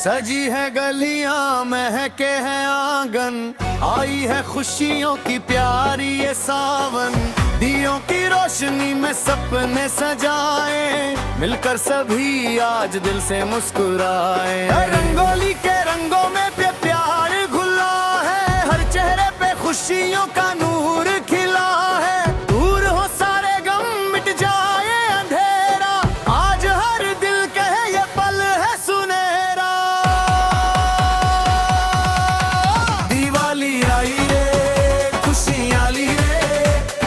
सजी है गलियां, महके है आंगन, आई है खुशियों की प्यारी ये सावन। दियों की रोशनी में सपने सजाए, मिलकर सभी आज दिल से मुस्कुराए। रंगोली के रंगों में प्यार घुला है, हर चेहरे पे खुशियों का नूर खिला है। दूर हो सारे गम, मिट जाए अंधेरा, आज हर दिल कहे ये पल है सुनहरा। दिवाली आई रे, खुशियाँ ली रे,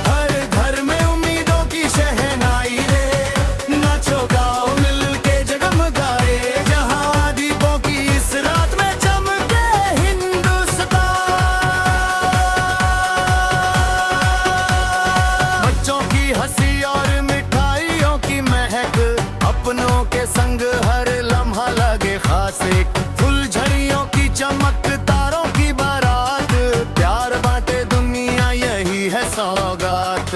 हर घर में उम्मीदों की शहनाई रे। नाचो गाओ मिल के जगमगाए, जहाँ दीपों की इस रात में चमके हिंदुस्तान। बच्चों की हंसी और मिठाइयों की महक, अपनों के संग हर लम्हा लगे खास। एक फुलझड़ियों की चमक, तारों की बारात, प्यार बांटे दुनिया यही है सौगात।